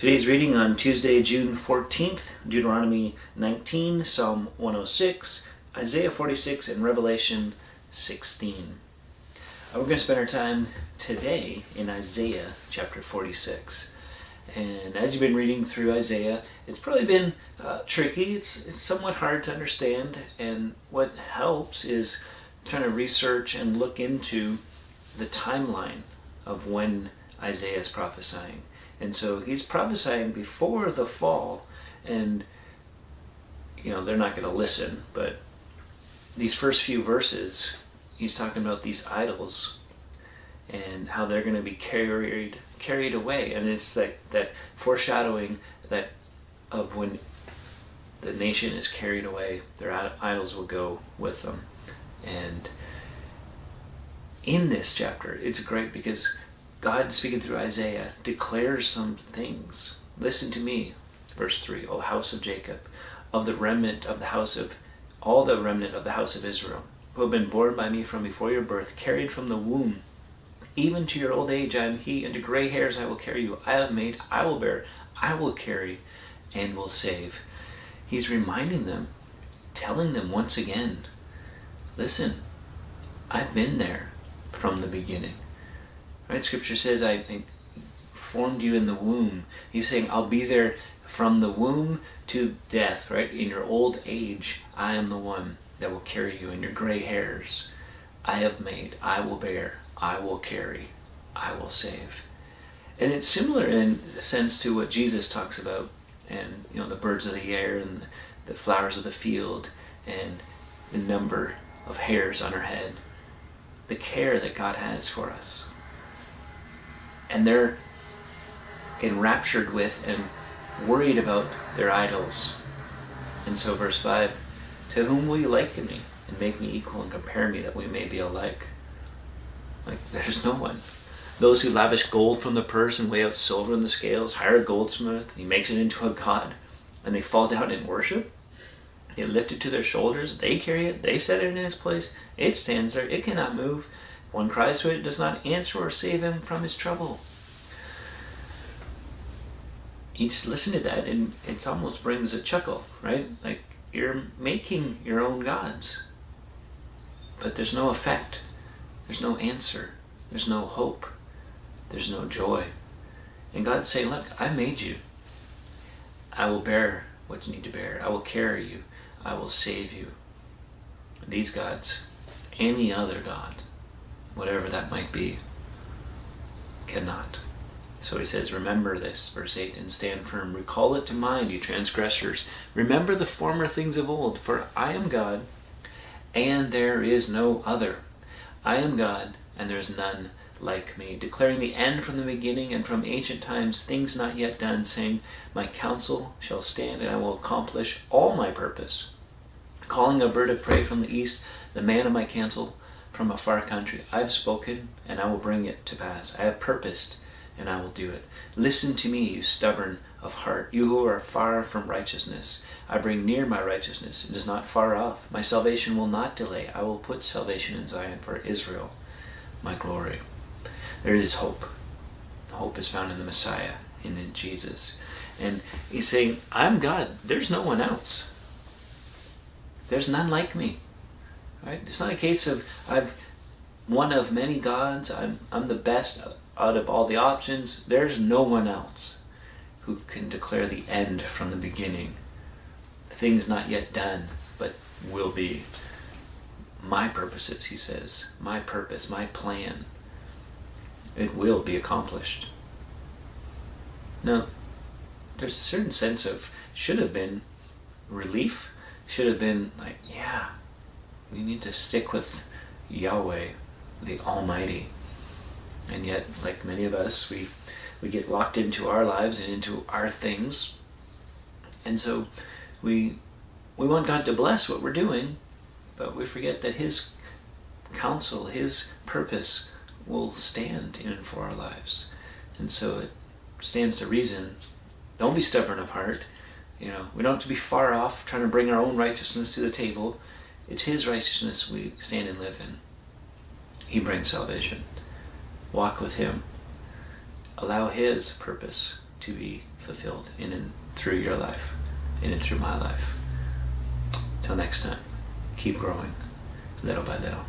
Today's reading on Tuesday, June 14th, Deuteronomy 19, Psalm 106, Isaiah 46, and Revelation 16. We're going to spend our time today in Isaiah chapter 46. And as you've been reading through Isaiah, it's probably been tricky. It's somewhat hard to understand. And what helps is trying to research and look into the timeline of when Isaiah is prophesying. And so he's prophesying before the fall, and they're not going to listen, but these first few verses, he's talking about these idols and how they're going to be carried away. And it's like that foreshadowing that of when the nation is carried away, their idols will go with them. And in this chapter, it's great because God, speaking through Isaiah, declares some things. Listen to me, verse 3, O house of Jacob, of the remnant of the house of, all the remnant of the house of Israel, who have been born by me from before your birth, carried from the womb. Even to your old age I am he, and to gray hairs I will carry you. I have made, I will bear, I will carry, and will save. He's reminding them, telling them once again, listen, I've been there from the beginning. Right? Scripture says, I formed you in the womb. He's saying, I'll be there from the womb to death, right? In your old age, I am the one that will carry you. In your gray hairs, I have made, I will bear, I will carry, I will save. And it's similar in a sense to what Jesus talks about, and the birds of the air and the flowers of the field and the number of hairs on our head. The care that God has for us. And they're enraptured with and worried about their idols. And so verse 5, to whom will you liken me and make me equal and compare me that we may be alike? Like, there's no one. Those who lavish gold from the purse and weigh out silver in the scales, hire a goldsmith, and he makes it into a god, and they fall down in worship. They lift it to their shoulders, they carry it, they set it in its place, it stands there, it cannot move. If one cries to it, it does not answer or save him from his trouble. You just listen to that and it almost brings a chuckle, right? Like, you're making your own gods. But there's no effect. There's no answer. There's no hope. There's no joy. And God's saying, look, I made you. I will bear what you need to bear. I will carry you. I will save you. These gods, any other god, whatever that might be, cannot. So he says, remember this, verse 8, and stand firm. Recall it to mind, you transgressors. Remember the former things of old, for I am God, and there is no other. I am God, and there is none like me, declaring the end from the beginning and from ancient times, things not yet done, saying, my counsel shall stand, and I will accomplish all my purpose. Calling a bird of prey from the east, the man of my counsel from a far country. I have spoken, and I will bring it to pass. I have purposed, and I will do it. Listen to me, you stubborn of heart, you who are far from righteousness. I bring near my righteousness, it is not far off. My salvation will not delay. I will put salvation in Zion for Israel, my glory. There is hope. Hope is found in the Messiah and in Jesus. And he's saying, I'm God. There's no one else. There's none like me. Right? It's not a case of I've one of many gods. I'm the best out of all the options. There's no one else who can declare the end from the beginning. Things not yet done, but will be. My purposes, he says. My purpose, my plan. It will be accomplished. Now, there's a certain sense of should have been relief. Should have been like, yeah, we need to stick with Yahweh, the Almighty. And yet, like many of us, we get locked into our lives and into our things. And so we want God to bless what we're doing, but we forget that his counsel, his purpose will stand in for our lives. And so it stands to reason, don't be stubborn of heart. We don't have to be far off trying to bring our own righteousness to the table. It's his righteousness we stand and live in. He brings salvation. Walk with him. Allow his purpose to be fulfilled in and through your life, in and through my life. Till next time, keep growing little by little.